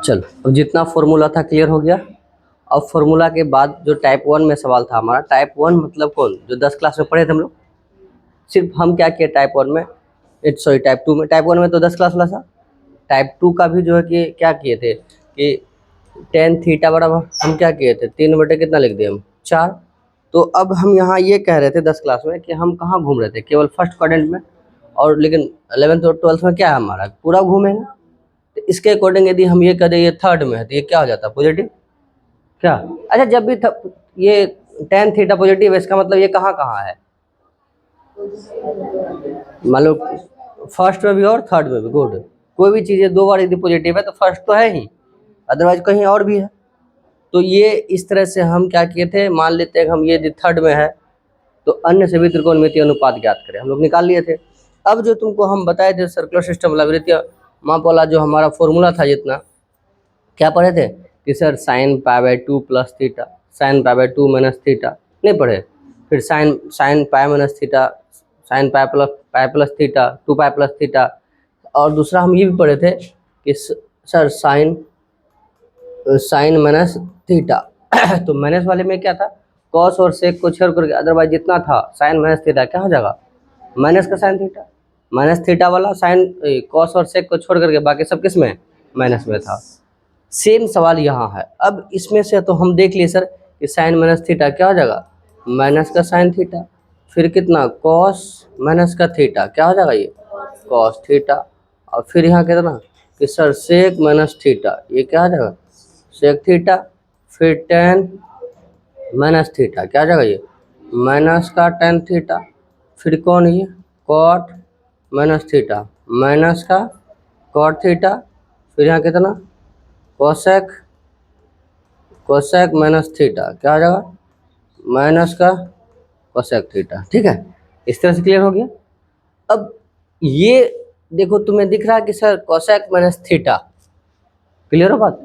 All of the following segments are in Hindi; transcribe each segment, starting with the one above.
चलो, अब जितना फॉर्मूला था क्लियर हो गया। अब फॉर्मूला के बाद जो टाइप 1 में सवाल था हमारा, टाइप 1 मतलब कौन, जो 10 क्लास में पढ़े थे हम लोग। सिर्फ हम क्या किए टाइप 1 में, सॉरी टाइप 2 में, टाइप 1 में तो 10 क्लास वाला था। टाइप 2 का भी जो है कि क्या किए थे कि टेन थीटा बराबर हम क्या किए थे 3 बटे कितना लिख दिए हम 4। तो अब हम यहाँ ये कह रहे थे 10 क्लास में कि हम कहाँ घूम रहे थे, केवल फर्स्ट क्वाड्रेंट में, और लेकिन 11th और 12th में क्या है हमारा पूरा घूमेंगे। तो इसके अकॉर्डिंग यदि हम ये करें ये थर्ड में है तो ये क्या हो जाता है पॉजिटिव क्या। अच्छा, जब भी ये टेन थीटा पॉजिटिव है इसका मतलब ये कहाँ कहाँ है, मान लो फर्स्ट में भी और थर्ड में भी। गुड, कोई भी चीज़ दो बार यदि पॉजिटिव है तो फर्स्ट तो है ही, अदरवाइज कहीं और भी है। तो ये इस तरह से हम क्या किए थे, मान लेते हैं हम ये यदि थर्ड में है तो अन्य सभी त्रिकोणमितीय अनुपात ज्ञात करें, हम लोग निकाल लिए थे। अब जो तुमको हम बताए थे सर्कुलर सिस्टम लवरितीय माप वाला जो हमारा फॉर्मूला था, जितना क्या पढ़े थे कि sir sine pi by 2 plus theta, sine pi by 2 minus theta, नहीं पढ़े। फिर sine pi minus theta, sine pi plus theta, 2 pi plus theta. और दूसरा हम ये भी पढ़े थे कि सर साइन माइनस थीटा तो माइनस वाले में क्या था, कॉस और सेक को छोड़ करके अदरवाइज जितना था साइन माइनस थीटा क्या हो जाएगा माइनस का साइन थीटा। माइनस थीटा वाला साइन कॉस और सेक को छोड़ करके बाकी सब किस में माइनस में था। सेम सवाल यहाँ है। अब इसमें से तो हम देख लिए सर कि साइन माइनस थीटा क्या हो जाएगा माइनस का साइन थीटा, फिर कितना कॉस माइनस का थीटा क्या हो जाएगा ये कॉस थीटा, और फिर यहाँ कितना कि सर सेक माइनस थीटा ये क्या हो जाएगा सेक थीटा, फिर टेन माइनस थीटा क्या हो जाएगा ये माइनस का टेन थीटा, फिर कौन ये कॉट माइनस थीटा माइनस का कॉट थीटा, फिर यहाँ कितना कोसेक कोसेक माइनस थीटा क्या हो जाएगा माइनस का कोसेक थीटा। ठीक है, इस तरह से क्लियर हो गया। अब ये देखो तुम्हें दिख रहा है कि sir cosec minus theta, clear हो बात।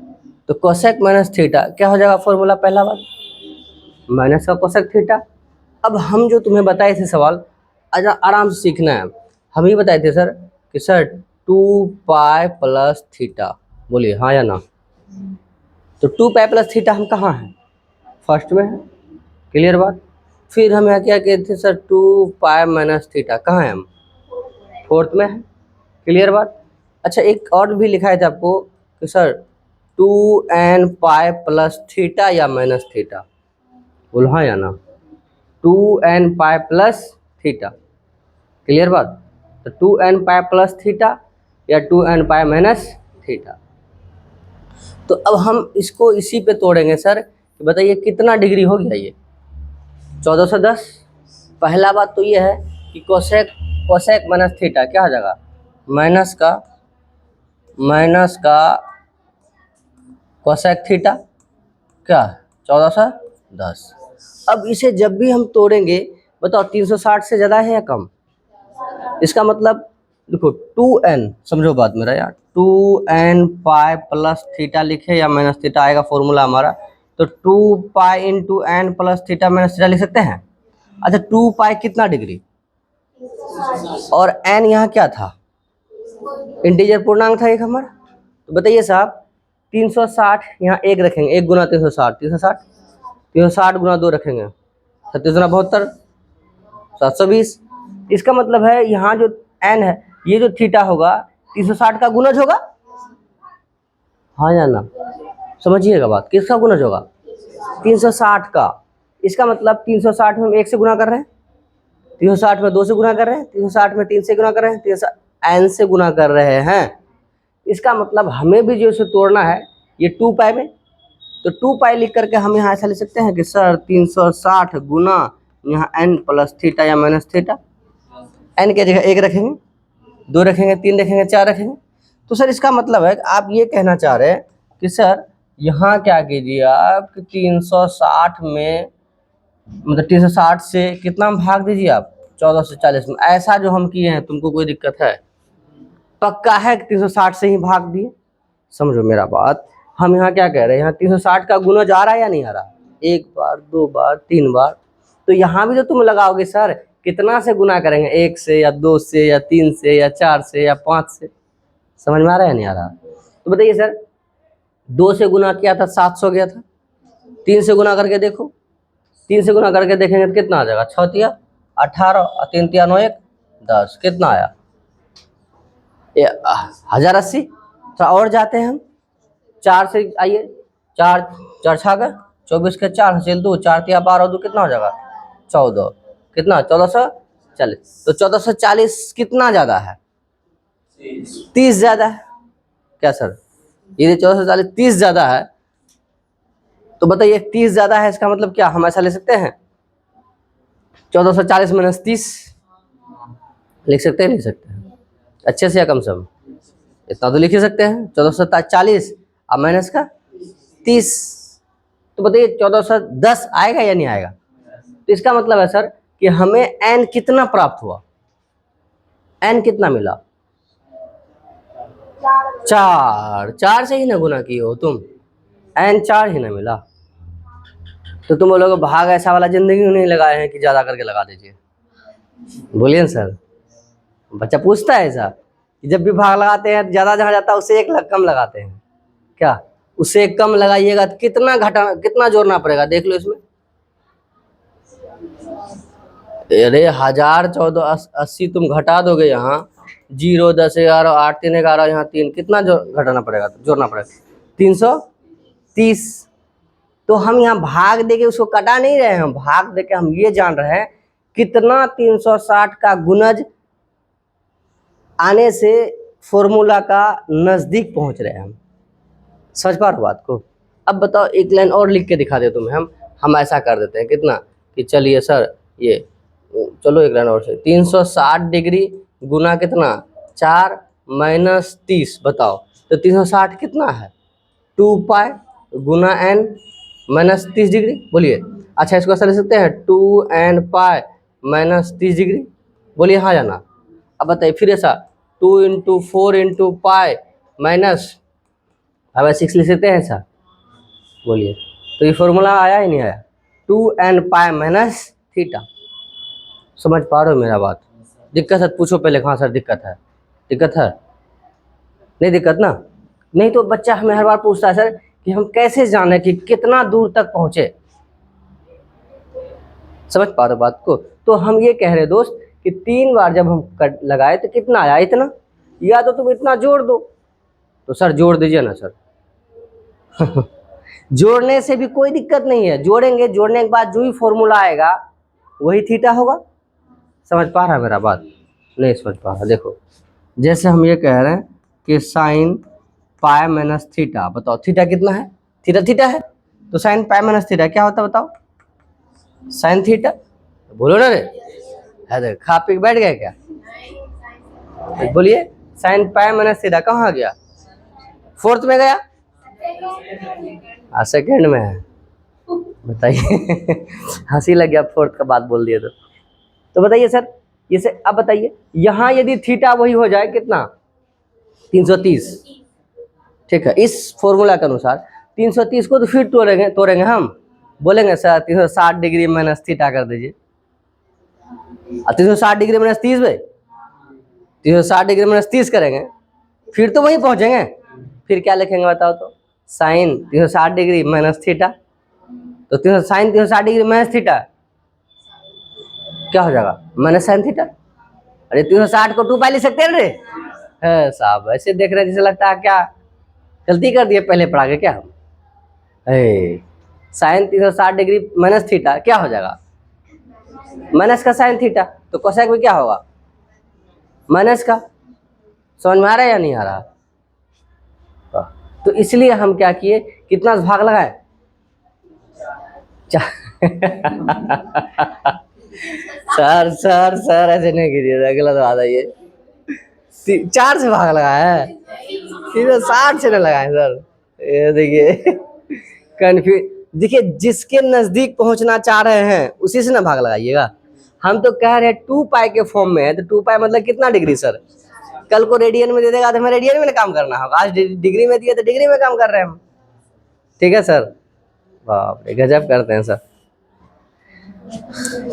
तो कोसेक माइनस थीटा क्या हो जाएगा फॉर्मूला, पहला बात माइनस का कोसेक थीटा। अब हम जो तुम्हें बताए थे सवाल आराम से सीखना है। हम ये बताए थे सर कि सर 2 पाई प्लस थीटा, बोलिए हाँ या ना। तो 2 पाई प्लस थीटा हम कहाँ हैं फर्स्ट में है, क्लियर बात। फिर हम यहाँ क्या कहते थे सर 2 पाई माइनस थीटा कहाँ है हम फोर्थ में है, क्लियर बात। अच्छा, एक और भी लिखा है था आपको कि sir 2n pi plus theta या माइनस थीटा, बोलो हाँ या ना। 2n pi plus theta, clear बात। तो 2n पाई प्लस थीटा या 2n पाई माइनस थीटा। तो अब हम इसको इसी पे तोड़ेंगे सर, बताइए कितना डिग्री हो गया ये 1410। पहला बात तो ये है कि कोसेक कोसेक माइनस थीटा क्या हो जाएगा माइनस का कोसेक थीटा क्या 1410। अब इसे जब भी हम तोड़ेंगे बताओ 360 से ज़्यादा है या कम, इसका मतलब देखो 2n, समझो बात मेरा यार, 2n पाई प्लस थीटा लिखे या माइनस थीटा आएगा फॉर्मूला हमारा, तो 2 pi into n plus theta minus theta लिख सकते हैं। अच्छा, 2 पाई कितना डिग्री और n यहाँ क्या था इंटीजर पूर्णांक था एक हमारा। तो बताइए साहब 360 यहाँ एक रखेंगे, एक गुना 360 गुना 2 रखेंगे 37 720। इसका मतलब है यहाँ जो n है ये जो थीटा होगा 360 का गुणज होगा, हाँ या ना, समझिएगा बात, किसका गुणज होगा 360 का। इसका मतलब 360 में हम 1 से गुना कर रहे हैं, 360 में 2 से गुना कर रहे हैं, 360 में 3 से गुना कर रहे हैं, 360 n से गुना कर रहे हैं। इसका मतलब हमें भी जो इसे तोड़ना है ये 2 पाई में, तो 2 पाई लिख करके हम यहाँ ऐसा लिख सकते हैं कि सर 360 गुना यहाँ n प्लस थीटा या माइनस थीटा, n के जगह 1 रखेंगे, 2 रखेंगे, 3 रखेंगे, 4 रखेंगे। तो सर इसका मतलब है आप ये कहना चाह रहे हैं कि सर यहाँ क्या कीजिए आप 360 में मतलब 360 से कितना भाग दीजिए आप 1440 में, ऐसा जो हम किए हैं तुमको कोई दिक्कत है, पक्का है कि 360 से ही भाग दिए, समझो मेरा बात। हम यहाँ क्या कह रहे हैं, यहाँ 360 का गुणज आ रहा है या नहीं आ रहा, 1 बार 2 बार 3 बार। तो यहाँ भी जो तुम लगाओगे सर कितना से गुना करेंगे, 1 से या 2 से या 3 से या 4 से या 5 से, समझ में आ रहा है या नहीं आ रहा। तो बताइए सर 2 से गुना किया था 700 गया था, 3 से गुना करके देखो, 3 से गुना करके देखेंगे तो कितना आ जाएगा, 6 तिया 18 और 3 तिया 9 1 10, कितना आया 1080। थोड़ा और जाते हैं हम, 4 से आइए, 4 4 छागा 24 के 4 हासिल 2, 4 तिया 12 2 कितना हो जाएगा 14, कितना 1440। तो 1440 कितना ज़्यादा है, 30 ज़्यादा है क्या सर, ये 1440 30 ज़्यादा है। तो बताइए 30 ज़्यादा है, इसका मतलब क्या, हम ऐसा ले सकते हैं 1440 माइनस 30 लिख सकते हैं, लिख सकते हैं अच्छे से या कम से कम, इतना तो लिख ही सकते हैं 1440 और माइनस का 30। तो बताइए 1410 आएगा या नहीं आएगा। तो इसका मतलब है सर कि हमें n कितना प्राप्त हुआ, n कितना मिला 4, 4 से ही ना गुना किए हो तुम, n 4 ही ना मिला। तो तुम बोलोगे भाग ऐसा वाला जिंदगी में नहीं लगाए हैं कि ज़्यादा करके लगा दीजिए, बोलिए ना सर। बच्चा पूछता है ऐसा कि जब भी भाग लगाते हैं ज़्यादा जहाँ जाता है उससे 1 कम लगाते हैं क्या, उससे 1 कम लगाइएगा तो कितना घटा, कितना जोड़ना पड़ेगा देख लो इसमें। अरे 101480 तुम घटा दोगे यहाँ, 0 10 11 8 3 11 यहाँ 3, कितना जो घटाना पड़ेगा, जोड़ना पड़ेगा 330। तो हम यहाँ भाग देके उसको कटा नहीं रहे हैं, भाग देके हम ये जान रहे हैं कितना 360 का गुणज आने से फॉर्मूला का नज़दीक पहुँच रहे हैं हम, समझ पा रहे हो बात को। अब बताओ एक लाइन और लिख के दिखा दे तुम्हें, हम ऐसा कर देते हैं कितना कि चलिए सर ये चलो एक लाइन और से 360 डिग्री गुना कितना 4 माइनस 30, बताओ तो 360 कितना है 2 पाई गुना n माइनस 30 डिग्री, बोलिए। अच्छा इसको ऐसा ले सकते हैं 2n पाई माइनस 30 डिग्री, बोलिए हाँ जाना। अब बताइए फिर ऐसा 2 इंटू 4 इंटू पाई माइनस, अब 6 ले सकते हैं ऐसा, बोलिए। तो ये फॉर्मूला आया ही नहीं आया, 2n पाई माइनस थीटा। समझ पा रहे हो मेरा बात, दिक्कत है पूछो पहले, हाँ सर दिक्कत है, दिक्कत है नहीं दिक्कत ना, नहीं तो बच्चा हमें हर बार पूछता है सर कि हम कैसे जाने कि कितना दूर तक पहुँचे, समझ पा रहे हो बात को। तो हम ये कह रहे दोस्त कि 3 बार जब हम कट लगाए तो कितना आया इतना, या तो तुम इतना जोड़ दो, तो सर जोड़ दीजिए ना सर जोड़ने से भी कोई दिक्कत नहीं है, जोड़ेंगे, जोड़ने के बाद जो ही फॉर्मूला आएगा वही थीटा होगा। समझ पा रहा है मेरा बात, नहीं समझ पा रहा। देखो जैसे हम ये कह रहे हैं कि साइन पाई माइनस थीटा, बताओ थीटा कितना है, थीटा थीटा है, तो साइन पाई माइनस थीटा क्या होता है बताओ, साइन थीटा, बोलो ना रे, है खा पी बैठ गए क्या, बोलिए साइन पाई माइनस थीटा कहाँ गया, 4th में गया, सेकेंड में है, बताइए हंसी लग गया 4th का बात बोल दिए तो बताइए सर इसे। अब बताइए यहाँ यदि थीटा वही हो जाए कितना 330, ठीक है, इस फॉर्मूला के अनुसार 330 को तो फिर तोड़ेंगे हम, बोलेंगे सर 360 डिग्री माइनस थीटा कर दीजिए, 360 डिग्री माइनस 30 भाई, 360 डिग्री माइनस 30 करेंगे फिर तो वहीं पहुँचेंगे, फिर क्या लिखेंगे बताओ तो, साइन 360 डिग्री माइनस थीटा, तो साइन 360 डिग्री माइनस थीटा क्या हो जाएगा माइनस साइन थीटा। अरे 360 को 2 पाई ले सकते हैं रे, है साहब ऐसे देख रहे हैं जैसे लगता है क्या गलती कर दिए पहले पढ़ा के क्या हम, साइन 360 डिग्री माइनस थीटा क्या हो जाएगा माइनस का साइन थीटा, तो कोसेक में क्या होगा माइनस का, समझ में आ रहा है या नहीं आ रहा। तो इसलिए हम क्या किए, कितना भाग लगाए सर सर सर ऐसे नहीं कीजिए, अगला तो आता ये 4 से भाग लगाया है, 360 से नहीं लगाए सर, ये देखिए कन्फ्यूज, देखिए जिसके नज़दीक पहुंचना चाह रहे हैं उसी से ना भाग लगाइएगा। हम तो कह रहे हैं 2 पाई के फॉर्म में है, तो 2 पाई मतलब कितना डिग्री सर, कल को रेडियन में दे देगा तो हमें रेडियन में काम करना होगा, आज डिग्री में दिया तो डिग्री में काम कर रहे हैं हम, ठीक है सर, बाप रे गजब करते हैं सर।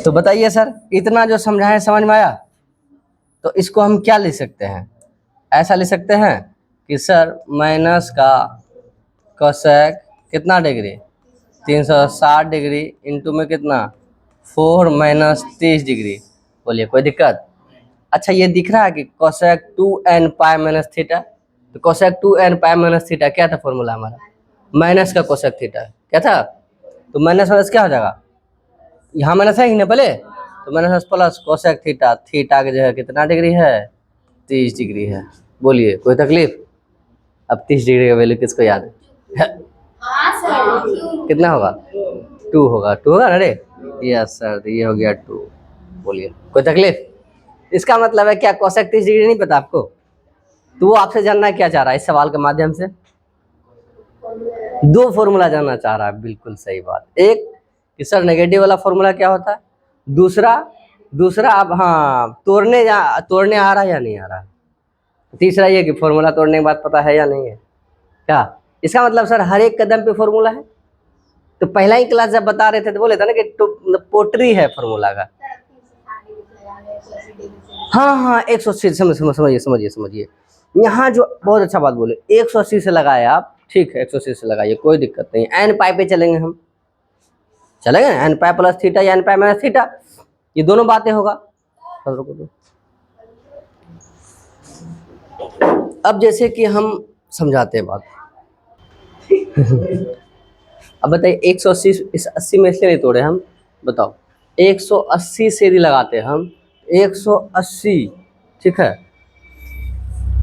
तो बताइए सर इतना जो समझाएं समझ में आया, तो इसको हम क्या ले सकते हैं, ऐसा ले सकते हैं कि सर माइनस का कोसेक कितना डिग्री 360 डिग्री इंटू में कितना 4 माइनस 30 डिग्री। बोलिए कोई दिक्कत। अच्छा ये दिख रहा है कि cosec 2n pi minus theta, तो cosec 2n pi minus theta क्या था फॉर्मूला हमारा, माइनस का कोसेक थीटा क्या था, तो माइनस माइनस क्या हो जाएगा, यहाँ माइनस है ही ना पहले, तो minus plus cosec theta, theta की जगह कितना डिग्री है 30 डिग्री है। बोलिए कोई तकलीफ। अब 30 डिग्री का वैल्यू किसको याद है कितना होगा 2 होगा, 2 होगा ना रे, यस सर, तो ये हो गया 2। बोलिए कोई तकलीफ। इसका मतलब है क्या कोसेक 30 डिग्री नहीं पता आपको, तो वो आपसे जानना क्या चाह रहा है इस सवाल के माध्यम से, दो फॉर्मूला जानना चाह रहा है। बिल्कुल सही बात। एक कि सर नेगेटिव वाला फॉर्मूला क्या होता है, दूसरा अब हाँ तोड़ने आ रहा है या नहीं आ रहा, तीसरा ये कि फॉर्मूला तोड़ने के बाद पता है या नहीं है क्या। इसका मतलब सर हर एक कदम पे फॉर्मूला है। तो पहला ही क्लास जब बता रहे थे तो बोले था ना कि पोट्री है फॉर्मूला का। हाँ 180 समझिए यहाँ जो बहुत अच्छा बात बोले 180 से लगाए आप, ठीक है 180 से लगाइए कोई दिक्कत नहीं। एन पाई पे चलेंगे हम, चलेंगे ना, एन पाई प्लस थीटा या एन पाई माइनस थीटा, ये दोनों बातें होगा। अब जैसे कि हम समझाते हैं बात अब बताइए 180 इस 80 में इसलिए नहीं तोड़े हम, बताओ 180 से यदि लगाते हम 180, ठीक है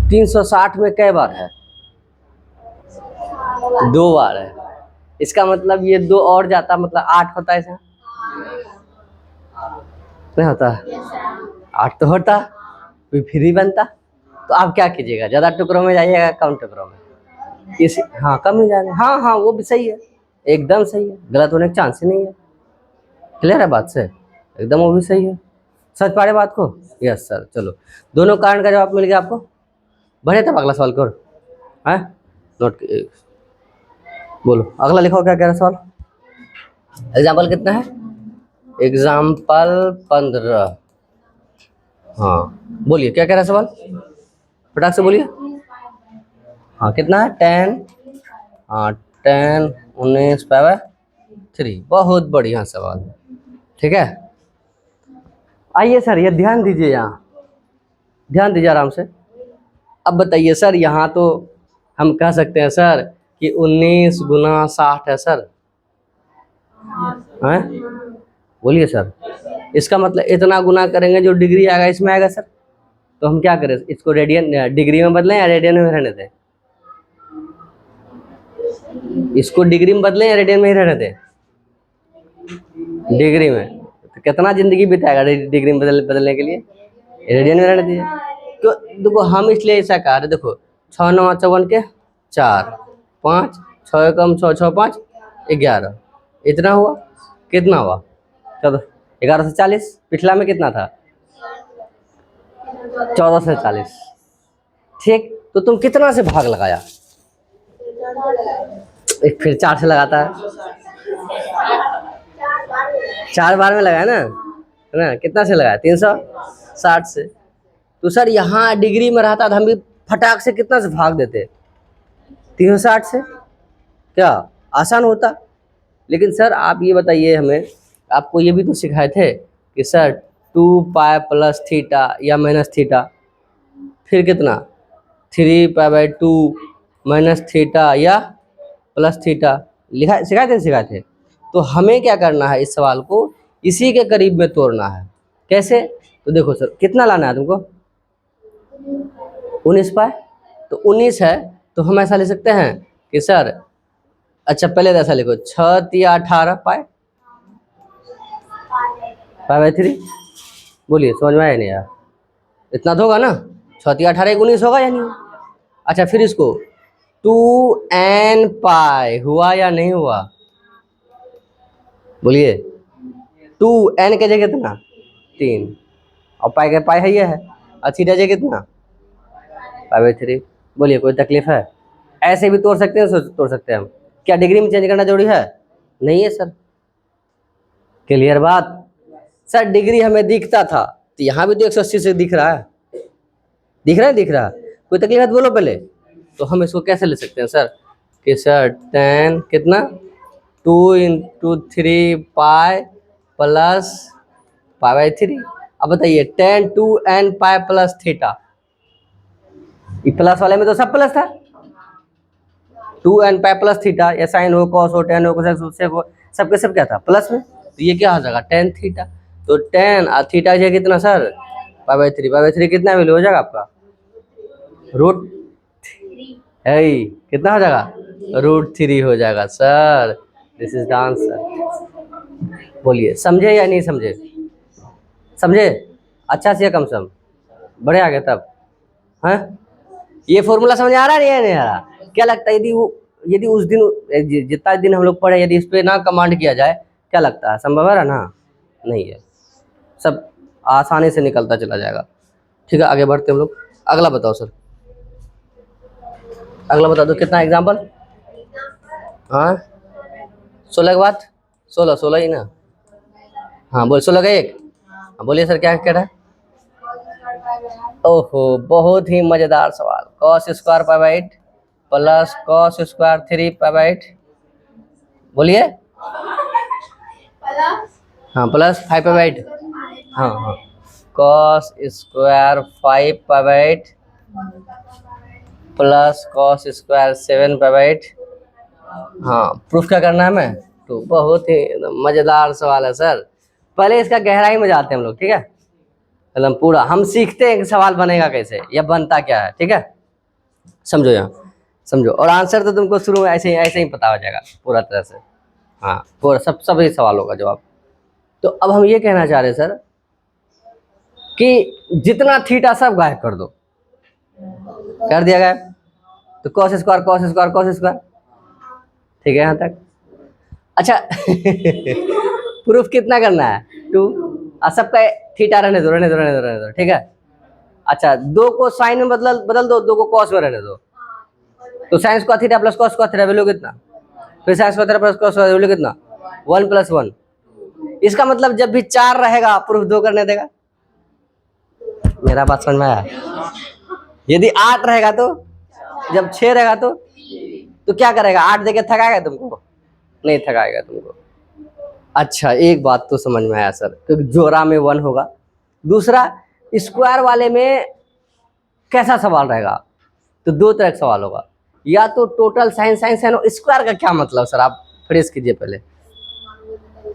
360 में कई बार है 2 बार है, इसका मतलब ये 2 और जाता मतलब 8 होता है, ऐसा नहीं होता 8 तो होता, कोई फ्री बनता। तो आप क्या कीजिएगा, ज़्यादा टुकड़ों में जाइएगा कम टुकड़ों में, इस हाँ कम ही जाएगा, हाँ वो भी सही है, एकदम सही है, गलत होने का चांस ही नहीं है। क्लियर है बात से, एकदम वो भी सही है। सच पा रहे बात को, यस सर। चलो दोनों कारण का जवाब मिल गया आपको। बढ़े तब अगला सवाल करो, है नोट बोलो अगला लिखो क्या कह रहा सवाल। एग्जाम्पल कितना है, एग्जाम्पल 15। हाँ बोलिए क्या कह रहा है सवाल, फटाक से बोलिए। हाँ कितना है 10, हाँ 10 19 पाई 3, बहुत बढ़िया सवाल, ठीक है। आइए सर ये ध्यान दीजिए, यहाँ ध्यान दीजिए आराम से। अब बताइए सर यहाँ तो हम कह सकते हैं सर कि 19 गुना 60 है सर, हैं बोलिए सर, इसका मतलब इतना गुना करेंगे जो डिग्री आएगा इसमें आएगा सर, तो हम क्या करें इसको रेडियन डिग्री में बदलें या रेडियन में रहने दें, इसको डिग्री में बदलें या रेडियन में ही रहने दें, डिग्री में। तो कितना जिंदगी बिताएगा डिग्री में बदलने के लिए, रेडियन में रहने दीजिए। तो देखो हम इसलिए ऐसा कह रहे, देखो 6 9 54 के 4 5 6 कम 6 6 5 11, इतना हुआ, कितना हुआ चलो 1140, पिछला में कितना था 1440, ठीक। तो तुम कितना से भाग लगाया, एक फिर 4 से लगाता है, 4 बार में लगाया ना, है ना, कितना से लगाया 360 से। तो सर यहाँ डिग्री में रहता तो हम भी फटाक से कितना से भाग देते 360 से, क्या आसान होता। लेकिन सर आप ये बताइए हमें, आपको ये भी तो सिखाए थे कि सर 2 पाई प्लस थीटा या माइनस थीटा, फिर कितना 3 पाई बाई 2 माइनस थीटा या प्लस थीटा, सिखाए थे। तो हमें क्या करना है, इस सवाल को इसी के करीब में तोड़ना है। कैसे, तो देखो सर कितना लाना है तुमको 19 पाई, तो 19 है तो हम ऐसा ले सकते हैं कि सर, अच्छा पहले ऐसा लिखो 6 या 18 पाई बाई 3। बोलिए समझ में आया नहीं यार, इतना तो होगा ना, 6 या 18 19 होगा या नहीं। अच्छा फिर इसको 2n पाई हुआ या नहीं हुआ, बोलिए 2n के जगह कितना 3, और पाई के पाई है ये है, और थीटा जगह कितना पाई बाई 3। बोलिए कोई तकलीफ है, ऐसे भी तोड़ सकते हैं, तोड़ सकते हैं हम, क्या डिग्री में चेंज करना जरूरी है, नहीं है सर। क्लियर बात। सर डिग्री हमें दिखता था तो यहाँ भी तो 180 से दिख रहा है, दिख रहा है कोई तकलीफ है तो बोलो पहले। तो हम इसको कैसे ले सकते हैं सर, कि सर टेन कितना 2 × 3 पाई प्लस पाई/3। अब बताइए ten 2n pi plus theta, ये प्लस वाले में तो सब प्लस था, 2n पाई प्लस थीटा, या साइन हो कॉस हो टेन हो कोसेक हो सेक हो, सबके सब क्या था प्लस में, तो ये क्या हो जाएगा टेन थीटा। तो टेन और थीटा जो कितना सर पाई/3, पाई/3 कितना वैल्यू हो जाएगा आपका रूट है, कितना हो जाएगा √3 हो जाएगा sir. This is the answer. बोलिए समझे या नहीं समझे, समझे अच्छा से या कम सम, बड़े आ गए तब। हाँ ये फॉर्मूला समझ आ रहा है नहीं आ रहा, क्या लगता है यदि उस दिन जितना दिन हम लोग पढ़े यदि इस पर ना कमांड किया जाए, क्या लगता है संभव है ना, नहीं है, सब आसानी से निकलता चला जाएगा। ठीक है आगे बढ़ते हम लोग, अगला बताओ सर, अगला बता दो कितना एग्जाम्पल। हाँ 16 के बाद 16 ही ना, हाँ बोल 16 का एक, हाँ बोलिए सर क्या कह रहा है। ओहो बहुत ही मजेदार सवाल, cos² पाई/8 प्लस cos² 3 पाई/8, बोलिए हाँ प्लस 5 पाई/8, हाँ हाँ cos² 5 पाई/8 प्लस cos² 7 पाई/8। हाँ प्रूफ क्या करना है हमें, तो बहुत ही मज़ेदार सवाल है सर। पहले इसका गहराई में जाते हैं हम लोग, ठीक है एकदम पूरा हम सीखते हैं कि सवाल बनेगा कैसे या बनता क्या है, ठीक है समझो यहाँ समझो, और आंसर तो तुमको शुरू में ऐसे ही पता हो जाएगा पूरा तरह से, हाँ पूरा सभी सवालों का जवाब। तो अब हम ये कहना चाह रहे हैं सर कि जितना थीटा सब गायब कर दो, कर दिया गया, तो cos², ठीक है यहाँ तक। अच्छा प्रूफ कितना करना है 2, और सबका थीटा रहने दो, ठीक है। अच्छा 2 को साइन में बदल दो, 2 को कॉस में रहने दो, तो sin² theta plus cos² theta value कितना, फिर sin² theta plus cos² value कितना 1 + 1। इसका मतलब जब भी 4 रहेगा प्रूफ 2 करने देगा, मेरा बात समझ में आया। यदि 8 रहेगा तो, जब 6 रहेगा तो क्या करेगा 8 देके थकाएगा तुमको, नहीं थकाएगा तुमको। अच्छा एक बात तो समझ में आया सर, क्योंकि जोड़ा में 1 होगा। दूसरा स्क्वायर वाले में कैसा सवाल रहेगा, तो 2 तरह का सवाल होगा, या तो टोटल साइन स्क्वायर का क्या मतलब सर, आप फ्रेश कीजिए पहले।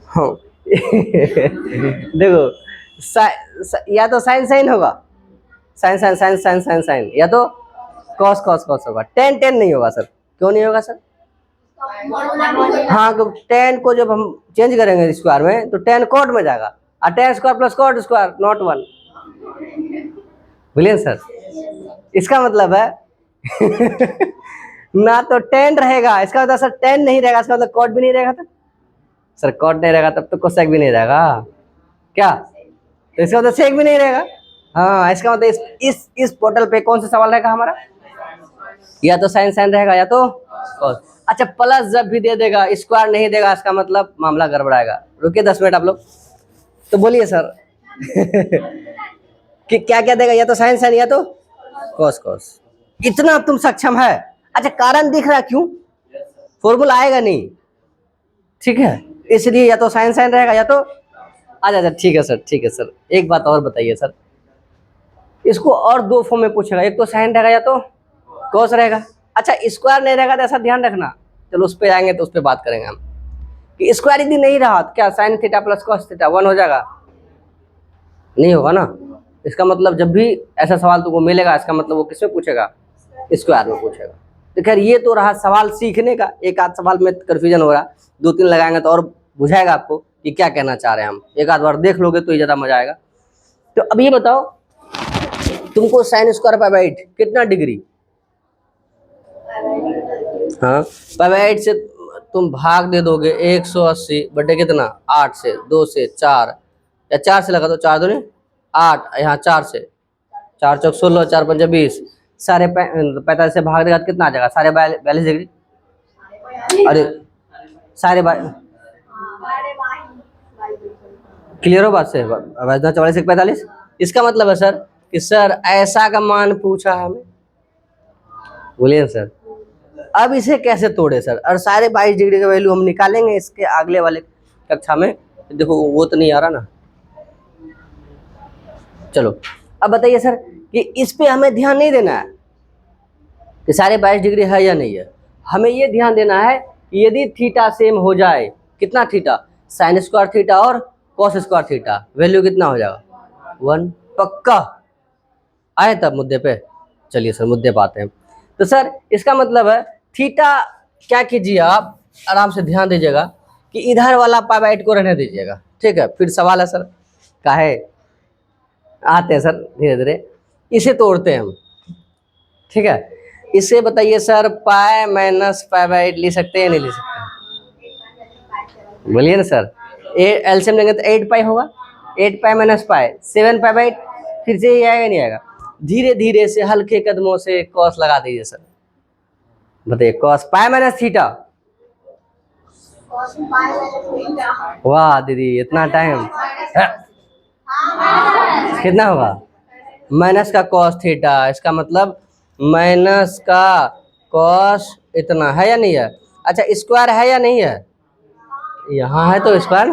हाँ देखो या तो साइन होगा, साइन, या तो कॉस होगा, टेन नहीं होगा सर, क्यों नहीं होगा सर, हाँ तो 10 को जब हम चेंज करेंगे स्क्वायर में तो 10 कॉट में जाएगा, और 10² प्लस cot² नॉट 1, बोलिए सर। इसका मतलब है ना तो 10 रहेगा, इसका मतलब सर 10 नहीं रहेगा, इसका मतलब कॉट भी नहीं रहेगा, था सर कॉट नहीं रहेगा तब तो कोसेक भी नहीं रहेगा क्या, तो इसका मतलब सेक भी नहीं रहेगा। हाँ इसका मतलब इस पोर्टल पे कौन सा सवाल रहेगा हमारा, या तो साइन रहेगा या तो cos। अच्छा प्लस जब भी दे देगा स्क्वायर नहीं देगा, इसका मतलब मामला गड़बड़ाएगा। रुकिए 10 मिनट आप लोग, तो बोलिए सर कि क्या क्या देगा, या तो साइन या तो cos। इतना तुम सक्षम है। अच्छा कारण दिख रहा क्यों, फॉर्मूला आएगा नहीं, ठीक है इसलिए या तो साइन रहेगा या तो अच्छा ठीक है सर। एक बात और बताइए सर, इसको और 2 फॉर्म में पूछेगा, एक तो साइन रहेगा या तो कॉस रहेगा। अच्छा स्क्वायर नहीं रहेगा तो ऐसा ध्यान रखना, चलो उस पर आएंगे तो उस पर बात करेंगे हम, कि स्क्वायर यदि नहीं रहा तो क्या sine theta plus cos theta 1 हो जाएगा, नहीं होगा ना। इसका मतलब जब भी ऐसा सवाल तुमको मिलेगा, इसका मतलब वो किसमें पूछेगा, स्क्वायर में पूछेगा। तो खैर ये तो रहा सवाल सीखने का, एक आध सवाल में कन्फ्यूजन हो रहा, 2-3 लगाएंगे तो और बुझाएगा आपको कि क्या कहना चाह रहे हैं हम, एक आध बार देख लोगे तो ये ज़्यादा मजा आएगा। तो अब ये बताओ तुमको sin² पाई/8 कितना डिग्री, हाँ पाई/8 से तुम भाग दे दोगे 180 बटे कितना 8 से 2 से 4, या 4 से लगा दो, 4 दूनी 8, यहाँ 4 से 4 चौक 16, 4 पंजे 20, सारे 45 से भाग देगा तो कितना आ जाएगा, सारे 42 डिग्री, अरे सारे क्लियर हो बात से, 44 1 45। इसका मतलब है सर कि सर ऐसा का मान पूछा है हमें, बोलिए सर। अब इसे कैसे तोड़े सर, और सारे 22 डिग्री का वैल्यू हम निकालेंगे इसके अगले वाले कक्षा में। देखो वो तो नहीं आ रहा ना, चलो अब बताइए सर कि इस पे हमें ध्यान नहीं देना है कि सारे 22 डिग्री है या नहीं है, हमें ये ध्यान देना है कि यदि थीटा सेम हो जाए, कितना थीटा, साइन स्क्वायर थीटा और कॉस स्क्वायर थीटा, वैल्यू कितना हो जाएगा 1, पक्का आए तब मुद्दे पे। चलिए सर मुद्दे पे आते हैं। तो सर इसका मतलब है थीटा, क्या कीजिए आप आराम से ध्यान दीजिएगा कि इधर वाला पाई/8 को रहने दीजिएगा, ठीक है। फिर सवाल है सर काहे, आते हैं सर धीरे धीरे, इसे तोड़ते हैं हम, ठीक है। इसे बताइए सर पाई माइनस पाई/8 ले सकते हैं नहीं ले सकते, बोलिए ना सर। एलसीएम लेंगे तो 8 पाई होगा, 8 पाई माइनस पाई 7 पाई/8, फिर से ये आएगा नहीं आएगा। धीरे धीरे से हल्के कदमों से कॉस लगा दीजिए सर, बताइए कॉस पाई माइनस थीटा, वाह दीदी इतना टाइम कितना होगा, माइनस का कॉस थीटा, इसका मतलब माइनस का कॉस इतना है या नहीं है। अच्छा स्क्वायर है या नहीं है, यहाँ है तो स्क्वायर,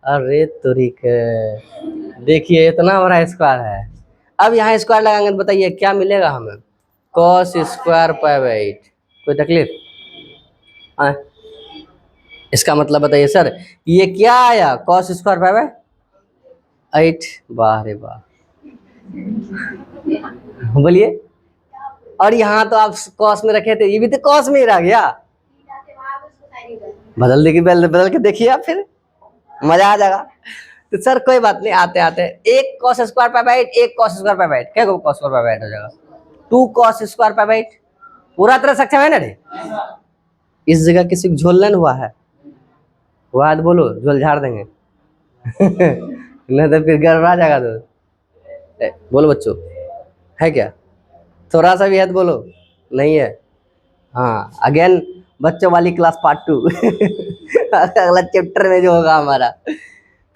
अरे तुरी के देखिए इतना बड़ा स्क्वायर है। अब यहाँ स्क्वायर लगाएंगे तो बताइए क्या मिलेगा हमें, कॉस स्क्वायर पाई/8, कोई तकलीफ हाँ। इसका मतलब बताइए सर ये क्या आया, कॉस स्क्वायर पाई/8, वाह रे वाह, बोलिए। और यहाँ तो आप कॉस में रखे थे, ये भी तो कॉस में ही रह गया, बदल के देखिए आप, फिर मजा आ जाएगा। तो सर कोई बात नहीं, आते आते एक कॉस स्क्वायर पाई/8, एक कॉस स्क्वायर पाई/8, क्या कॉस स्क्वायर पाई/8 हो जाएगा 2 कॉस स्क्वायर पाई/8, पूरा तरह सक्षम है ना रे। इस जगह किसी को झोलन हुआ है, हुआ है तो बोलो, झोल झाड़ देंगे नहीं तो फिर गड़बड़ा जाएगा। तो बोलो बच्चों, है क्या, थोड़ा सा भी है तो बोलो, नहीं है। हाँ अगेन बच्चों वाली क्लास पार्ट 2 अगला चैप्टर में जो होगा हमारा।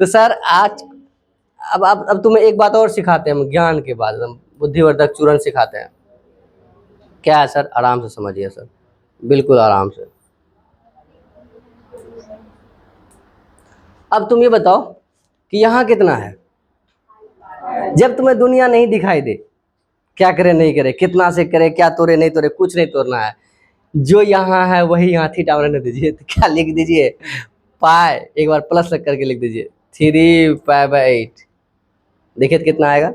तो सर आज अब तुम्हें एक बात और सिखाते हैं हम, ज्ञान के बाद हम बुद्धिवर्धक चूर्ण सिखाते हैं। क्या है सर, आराम से समझिए सर, बिल्कुल आराम से। अब तुम ये बताओ कि यहाँ कितना है, जब तुम्हें दुनिया नहीं दिखाई दे, क्या करे नहीं करे, कितना से करे, क्या तोड़े नहीं तोड़े, कुछ नहीं तोड़ना है, जो यहाँ है वही यहाँ थीटा रहने दीजिए। तो क्या लिख दीजिए, पाई एक बार प्लस लग करके लिख दीजिए 3 पाई/8, देखिए तो कितना आएगा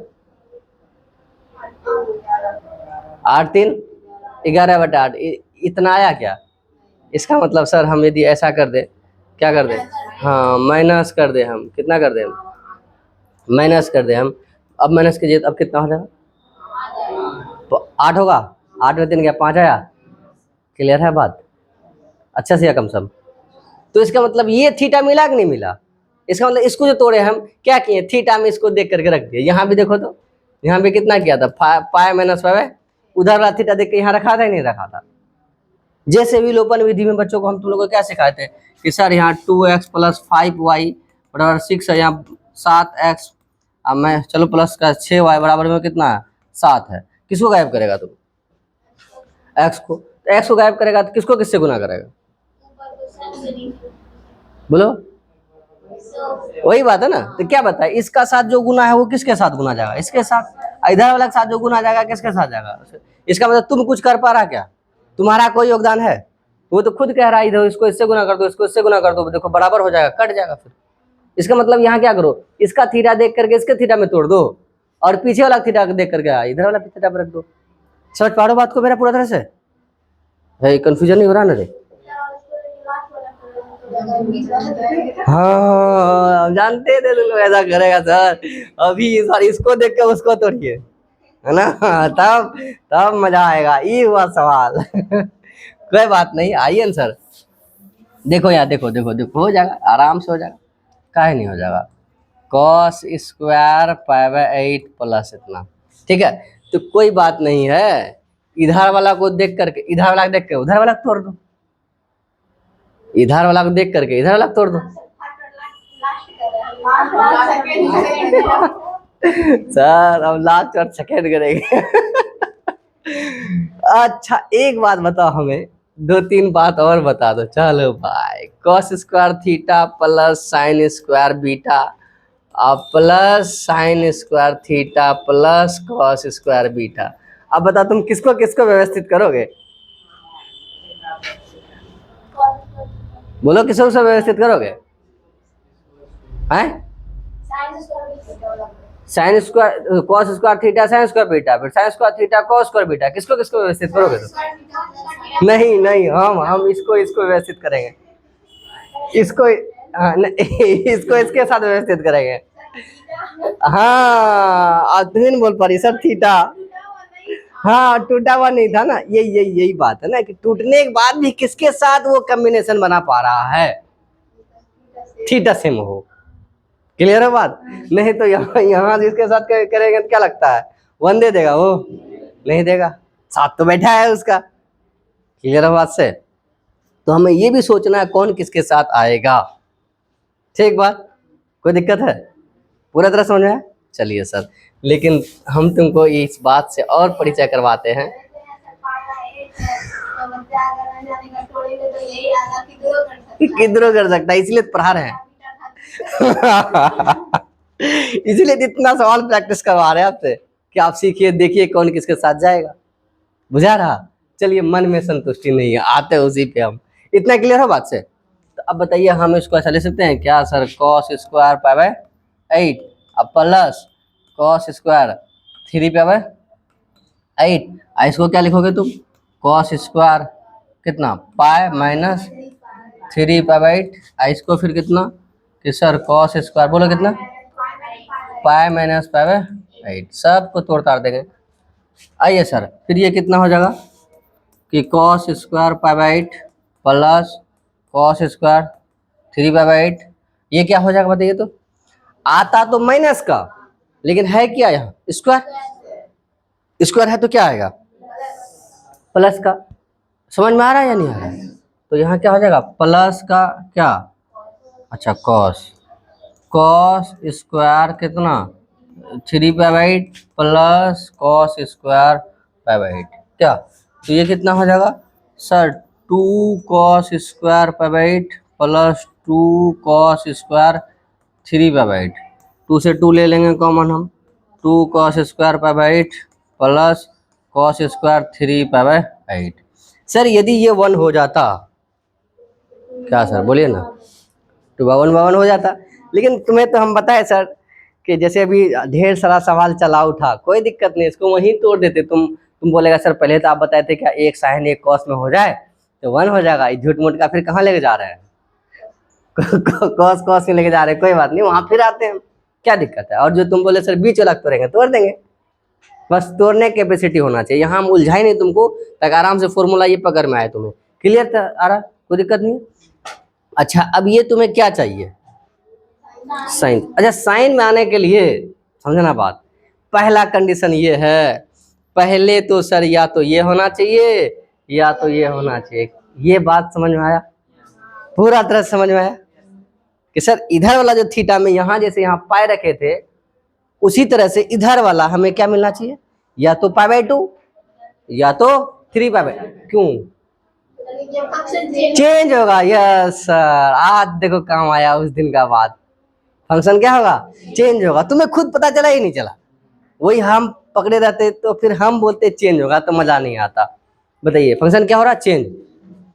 8 3 11/8, इतना आया क्या। इसका मतलब सर हम यदि ऐसा कर दे, क्या कर दे, हाँ माइनस कर दे, हम कितना कर दे, माइनस कर दे हम, अब माइनस कीजिए तो अब कितना हो जाएगा, तो 8 होगा, 8 में 3 गया 5 आया, क्लियर है बात, अच्छा से या कम सम। तो इसका मतलब ये थीटा मिला कि नहीं मिला, इसका मतलब इसको जो तोड़े हम क्या किए, थीटा में इसको देख करके रख दिए। यहाँ भी देखो तो, यहाँ भी कितना किया था, पाई माइनस पाई, उधर वाला थीटा देख के यहाँ रखा था या नहीं रखा था। जैसे विलोपन विधि में बच्चों को हम तुम लोग को क्या सिखाए थे कि सर यहाँ 2x + 5y बराबर 6 है, यहाँ 7x, अब मैं चलो प्लस का 6y बराबर में कितना है 7 है, किसको गायब करेगा तुम, x को, तो x को गायब करेगा तो किसको किससे गुना करेगा, बोलो, वही बात है ना। तो क्या बताए, इसका साथ जो गुना है वो किसके साथ गुना जाएगा, इसके साथ, इधर वाला के साथ जो गुना जाएगा किसके साथ जाएगा। इसका मतलब तुम कुछ कर पा रहा क्या, तुम्हारा कोई योगदान है, वो तो खुद कह रहा है इधर इसको इससे गुना कर दो, इसको इससे गुना कर दो, देखो बराबर हो जाएगा, कट जाएगा। फिर इसका मतलब यहाँ क्या करो, इसका थीटा देख करके इसके थीटा में तोड़ दो, और पीछे वाला थीटा देख करके इधर वाला थीटा पर रख दो। समझ पा रहे हो बात को मेरा पूरा तरह से, कंफ्यूजन नहीं हो रहा ना रे। हाँ जानते थे तुम लोग ऐसा करेगा सर, अभी सर इसको देख के उसको तोड़िए, है ना, तब मजा आएगा। ये हुआ सवाल कोई बात नहीं, आइए ना सर, देखो यार, देखो देखो देखो हो जाएगा, आराम से हो जाएगा, काहे नहीं हो जाएगा, कॉस स्क्वायर पाई/8 प्लस इतना, ठीक है। तो कोई बात नहीं है, इधर वाला को देख करके इधर वाला को देख के उधर वाला को तोड़ दो, इधर वाला को देख करके इधर वाला को तोड़ दो। सर हम लास्ट और सेकेंड करेंगे अच्छा एक बात बताओ हमें दो तीन बात और बता दो। चलो भाई, cos square theta plus sign square beta plus sign square theta plus cos square beta. अब बताओ तुम किसको किसको व्यवस्थित करोगे? बोलो किसको किसको व्यवस्थित करोगे? हैं? Sine square cos square theta sine square beta, फिर sine square theta cos square beta, किसको किसको व्यवस्थित करोगे तुम? नहीं नहीं, हम इसको इसको व्यवस्थित करेंगे, इसको हाँ, इसको इसके साथ व्यवस्थित करेंगे। हाँ, और तुम नहीं बोल पा रही सर थीटा। हाँ, टूटा हुआ नहीं था ना, यही बात है ना कि टूटने के बाद भी किसके साथ वो कॉम्बिनेशन बना पा रहा है, थीटा सेम हो। क्लियर है बात? नहीं तो यहाँ जिसके साथ करेंगे तो क्या लगता है वन दे देगा, वो नहीं देगा, साथ तो बैठा है उसका। क्लियर है बात से? तो हमें ये भी सोचना है कौन किसके साथ आएगा। ठीक बात, कोई दिक्कत है? पूरा तरह समझ में आया? चलिए सर, लेकिन हम तुमको इस बात से और परिचय करवाते हैं। किधरों कर सकता है, इसलिए पढ़ा रहे हैं। इसलिए इतना सवाल प्रैक्टिस करवा रहे हैं आपसे कि आप सीखिए, देखिए कौन किसके साथ जाएगा। बुझा रहा? चलिए, मन में संतुष्टि नहीं है, आते हैं उसी पे हम। इतना क्लियर है बात से? तो अब बताइए, हम इसको ऐसा ले सकते हैं क्या sir, cos square pi by 8 अब plus cos square 3 pi by 8। इसको क्या लिखोगे तुम? कॉस स्क्वायर कितना पाई माइनस 3 पाई बाय 8। इसको फिर कितना कि सर कॉस स्क्वायर, बोलो कितना, पाई माइनस पाई बाय 8। सबको तोड़ ताड़ देंगे। आइए सर, फिर ये कितना हो जाएगा कि cos square pi by 8 plus cos square 3 pi by 8। ये क्या हो जाएगा बताइए तो? आता तो माइनस का, लेकिन है क्या यहाँ स्क्वायर, स्क्वायर है तो क्या आएगा प्लस का। समझ में आ रहा है या नहीं आ रहा है? तो यहाँ क्या हो जाएगा प्लस का क्या, अच्छा कॉस स्क्वायर कितना 3 pi by 8 plus cos square pi by 8 क्या। तो ये कितना हो जाएगा sir 2 cos square pi by 8 plus 2 cos square 3 pi by 8। 2 से 2 ले लेंगे कॉमन हम, 2 cos square pi by 8 plus cos square 3 pi by 8। Sir यदि ये 1 हो जाता, क्या सर बोलिए ना, 2 बाय 1 हो जाता। लेकिन तुम्हें तो हम बताए सर कि जैसे अभी ढेर सारा सवाल चला उठा, कोई दिक्कत नहीं, इसको वहीं तोड़ देते। तुम बोलेगा सर पहले तो आप बताए थे क्या एक साइन एक कॉस में हो जाए तो 1 हो जाएगा, झूठ मूठ का फिर कहाँ लेके जा रहे हैं? कॉस में लेके जा रहे हैं, कोई बात नहीं, वहां फिर आते हैं, क्या दिक्कत है? और जो तुम बोले सर बीच वाला तोड़ेंगे, तोड़ देंगे, बस तोड़ने की कैपेसिटी होना चाहिए। यहाँ हम उलझाए नहीं तुमको, तक आराम से फॉर्मूला ये पकड़ में आए तुम्हें। क्लियर आ रहा, कोई दिक्कत नहीं। अच्छा, अब ये तुम्हें क्या चाहिए, साइन। अच्छा, साइन में आने के लिए समझना बात, पहला कंडीशन ये है, पहले तो सर या तो ये होना चाहिए या तो ये होना चाहिए। ये बात समझ में आया? पूरा तरह समझ में आया कि सर इधर वाला जो थीटा में यहाँ जैसे यहाँ पाए रखे थे, उसी तरह से इधर वाला हमें क्या मिलना चाहिए, या तो पाई बाय 2 या तो 3 पाई बाय। क्यों चेंज होगा? यस सर, आज देखो काम आया उस दिन का बात। फंक्शन क्या होगा, चेंज होगा। तुम्हें खुद पता चला ही नहीं चला, वही हम पकड़े रहते तो फिर हम बोलते चेंज होगा तो मजा नहीं आता। बताइए फंक्शन क्या हो रहा, चेंज।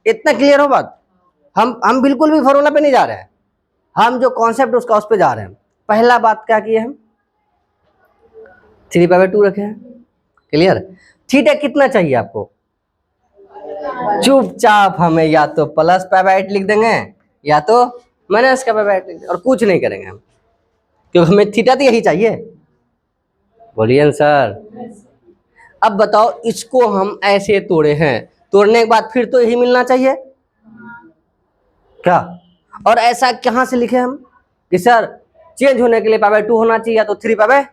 इतना क्लियर हो बात? हम बिल्कुल भी फॉर्मूला पे नहीं जा रहे हैं, हम जो कॉन्सेप्ट उसका उस पे जा रहे हैं। पहला बात क्या किए हम, 3 पाई बाय 2 रखे हैं। क्लियर? थीटा कितना चाहिए आपको, चुपचाप हमें या तो प्लस पाई बाय 8 लिख देंगे या तो माइनस का पाई बाय 8 लिख देंगे, और कुछ नहीं करेंगे हम, क्योंकि हमें थीटा तो यही चाहिए। बोलिए सर। अब बताओ, इसको हम ऐसे तोड़े हैं, तोड़ने के बाद फिर तो यही मिलना चाहिए क्या। और ऐसा कहाँ से लिखे हम कि सर चेंज होने के लिए पाई बाय 2 होना चाहिए या तो 3 पाई बाय,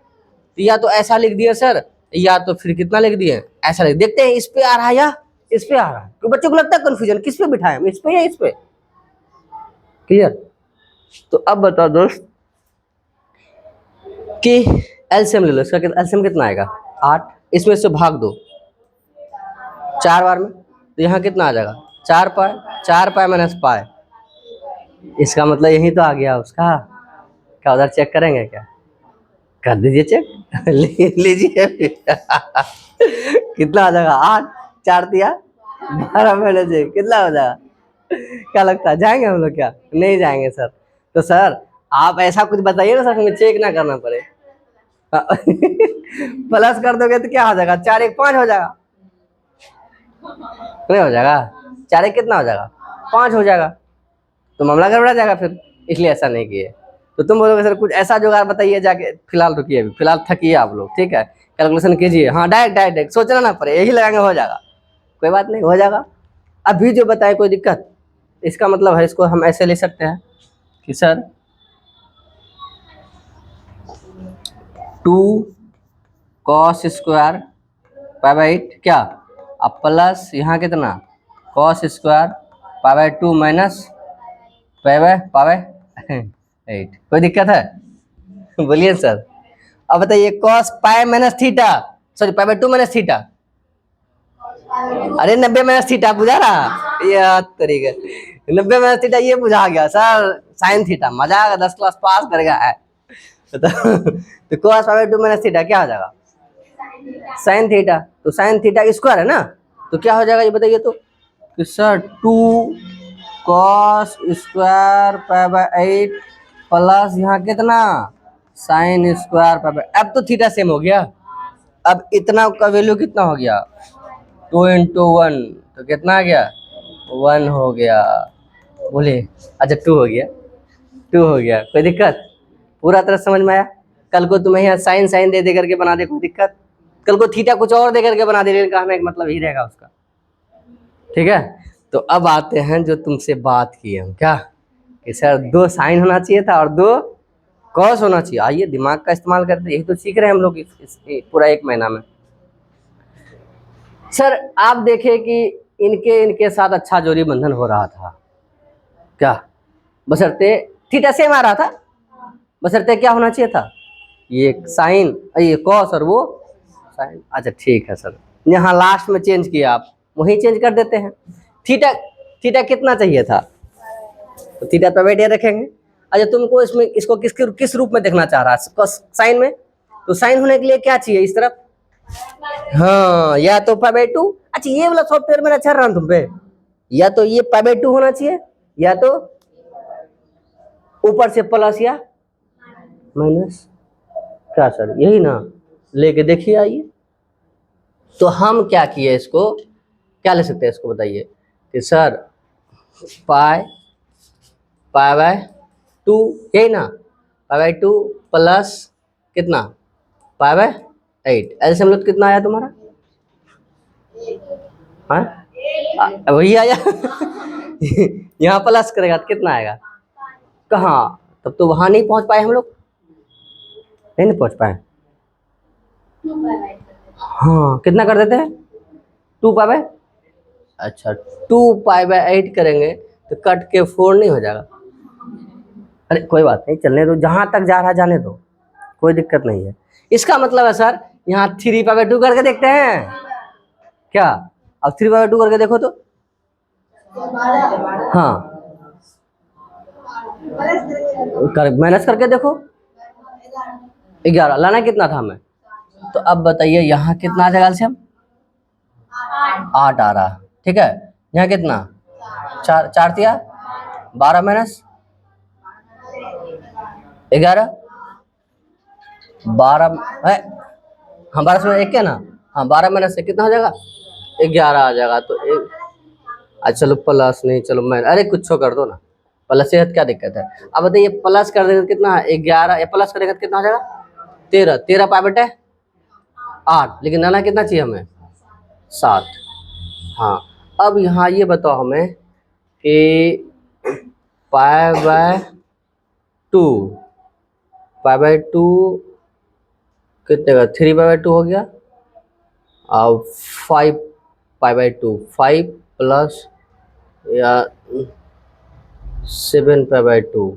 या तो ऐसा लिख दिए सर, या तो फिर कितना लिख दिए ऐसा लिख। देखते हैं इस पे आ रहा है या इस पे आ रहा है, तो बच्चों को लगता है कंफ्यूजन किस पे बिठाएं, इस पे या इस पे। क्लियर? तो अब बताओ दोस्त कि एलसीएम ले लो, इसका एलसीएम कितना आएगा 8, इसमें से भाग दो 4 बार में, तो यहाँ कितना आ जाएगा 4 पाई माइनस पाई, इसका मतलब यही तो आ गया उसका। क्या उधर चेक करेंगे क्या? कर दीजिए चेक। लीजिए। कितना आ जाएगा? 8, 4 दिया 12 माइनस 1 कितना हो जाएगा? क्या लगता है जाएंगे हम लोग? क्या नहीं जाएंगे सर। तो सर आप ऐसा कुछ बताइए ना सर, हमें चेक ना करना पड़े। प्लस कर दोगे तो क्या हो जाएगा? 4 1 5 हो जाएगा, नहीं हो जाएगा? 4 1 कितना हो जाएगा? 5 हो जाएगा, तो मामला गड़बड़ा जाएगा फिर, इसलिए ऐसा नहीं किए। तो तुम बोलोगे सर कुछ ऐसा जुगाड़ बताइए जाके। फिलहाल रुकिए, अभी फिलहाल थकिए आप लोग, ठीक है? कैलकुलेशन कीजिए, हाँ डायरेक्ट सोचना ना पड़े, यही लगाएंगे हो जाएगा, कोई बात नहीं हो जाएगा। अभी जो बताए कोई दिक्कत? इसका मतलब है इसको हम ऐसे ले सकते हैं कि sir 2 cos square pi by 8 क्या, अब प्लस यहाँ कितना cos square pi by 2 minus pi by 8। कोई दिक्कत है? बोलिए सर। अब बताइए cos pi minus theta, sorry pi by 2 minus theta, अरे 90 माइनस थीटा बुझा रहा ये तरीके, 90 माइनस थीटा ये बुझा गया सर, साइन थीटा, मजा आ गया, 10 क्लास पास कर गया है। तो cos pi by 2 minus theta क्या हो जाएगा? Sine theta. तो साइन थीटा स्क्वायर है ना, तो क्या हो जाएगा ये बताइए तो? कि sir 2 cos square pi by 8 plus यहाँ कितना साइन स्क्वायर पाई बाई, अब तो थीटा सेम हो गया। अब इतना का वैल्यू कितना हो गया? 2 इंटू 1 तो कितना आ गया? 1 हो गया। बोलिए अच्छा 2 हो गया, 2 हो गया, कोई दिक्कत? पूरा तरह समझ में आया? कल को तुम्हें यहाँ साइन साइन दे दे करके बना दे, कोई दिक्कत? कल को थीटा कुछ और दे करके बना दे, लेकिन कहने का मतलब ही रहेगा उसका, ठीक है? तो अब आते हैं जो तुमसे बात की हम, क्या कि सर 2 साइन होना चाहिए था और 2 कॉस होना चाहिए। आइए दिमाग का इस्तेमाल करते, यही तो सीख रहे हैं हम लोग इस पूरा 1 महीना में। सर आप देखें कि इनके साथ अच्छा जोड़ी बंधन हो रहा था क्या, बशर्ते थीटा सेम आ रहा था, बशर्ते क्या होना चाहिए था? ये साइन, ये कॉस और वो साइन। अच्छा ठीक है सर, यहाँ लास्ट में चेंज किया आप, वहीं चेंज कर देते हैं। थीटा थीटा कितना चाहिए था? तो थीटा पे बैठे रखेंगे। अच्छा तुमको इसमें इसको किस रूप में देखना चाह रहा है? साइन में, तो साइन होने के लिए क्या चाहिए इस तरफ? हाँ या तो पाई बाई 2, अच्छा ये वाला सॉफ्टवेयर मेरा चल रहा है तुम पे, या तो ये पाई बाई 2 होना चाहिए, या तो ऊपर से प्लस या माइनस। क्या सर यही ना? लेके देखिए आइए। तो हम क्या किए, इसको क्या ले सकते हैं इसको बताइए कि सर पाई पाई बाय 2, यही ना, पाई बाय 2 प्लस कितना पाई बाय 8, ऐसे हम लोग कितना आया तुम्हारा? हाँ वही आया। यहाँ प्लस करेगा तो कितना आएगा? कहाँ, तब तो वहां नहीं पहुंच पाए हम लोग, नहीं पहुंच पाए। हाँ कितना कर देते हैं? 2 पाई बाय, अच्छा 2 पाई बाय 8 करेंगे तो कट के 4 नहीं हो जाएगा? अरे कोई बात नहीं, चलने दो, जहां तक जा रहा जाने दो, कोई दिक्कत नहीं है। इसका मतलब है सर यहाँ 3 पाई बाय 2 करके देखते हैं क्या? अब 3 पाई बाय 2 करके देखो तो, हाँ माइनस करके देखो, 11 लाना कितना था हमें? तो अब बताइए यहाँ कितना आ जाएगा से हम 8 आ रहा, ठीक है? यहाँ कितना 4 4 दिया 12 माइनस 11 12 है, हाँ 12 से एक क्या ना, हाँ 12 माइनस से कितना हो जाएगा? 11 आ जाएगा। तो एक, अच्छा चलो प्लस नहीं, चलो मैं अरे कुछ कर दो ना, प्लस से क्या दिक्कत है? अब बताइए प्लस कर देंगे तो कितना है? 11, या प्लस करेंगे तो कितना हो जाएगा? 13, 13 पाई बटे 8, लेकिन नाना कितना चाहिए हमें? 7। हाँ अब यहाँ ये बताओ हमें कि पाई बाय 2, पाई बाय 2 कितने का? 3 पाई बाय 2 हो गया, और 5 पाई बाय 2, 5 प्लस या 7 पाई बाय 2,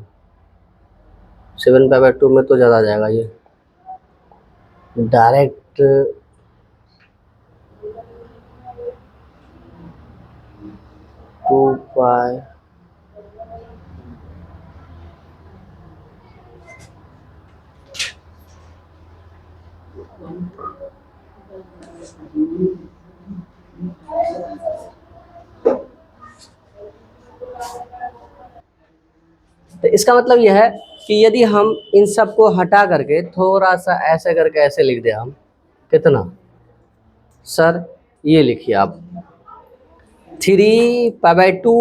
7 पाई बाय 2 में तो ज़्यादा आ जाएगा ये डायरेक्ट। 2 2 पाई तो इसका मतलब यह है कि यदि हम इन सब को हटा करके थोड़ा सा ऐसे करके ऐसे लिख दें हम, कितना सर, ये लिखिए आप 3 पाई/2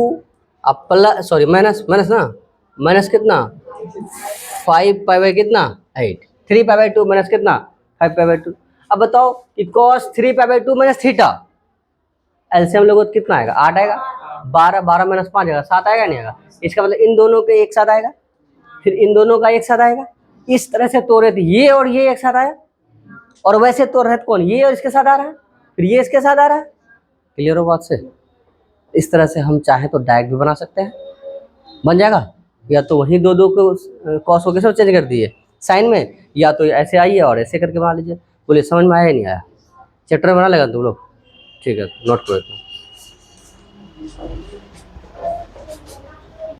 अब प्लस, सॉरी माइनस, माइनस ना, माइनस कितना 5 पाई कितना 8, 3 पाई/2 माइनस कितना 5 पाई/2। अब बताओ कि cos 3 पाई/2 माइनस थीटा, एलसीएम लोगों तो कितना आएगा 8 आएगा, 12, 12 माइनस 5 आएगा 7 आएगा नहीं आएगा। इसका मतलब इन दोनों के एक साथ आएगा, फिर इन दोनों का एक साथ आएगा। इस तरह से तोड़ रहे थे ये और ये एक साथ आया, और वैसे तोड़ रहे थे कौन, ये और इसके साथ आ रहा है, फिर ये इसके साथ आ रहा है। क्लियर हो बात से? इस तरह से हम चाहे तो डायरेक्ट भी बना सकते हैं, बन जाएगा। या तो वही दो दो को कॉस हो गए सब चेंज कर दिए साइन में, या तो ऐसे आइए और ऐसे करके बना लीजिए। बोलिए समझ में आया या नहीं आया? चैप्टर बना लेगा तुम लोग? ठीक है, नोट करो।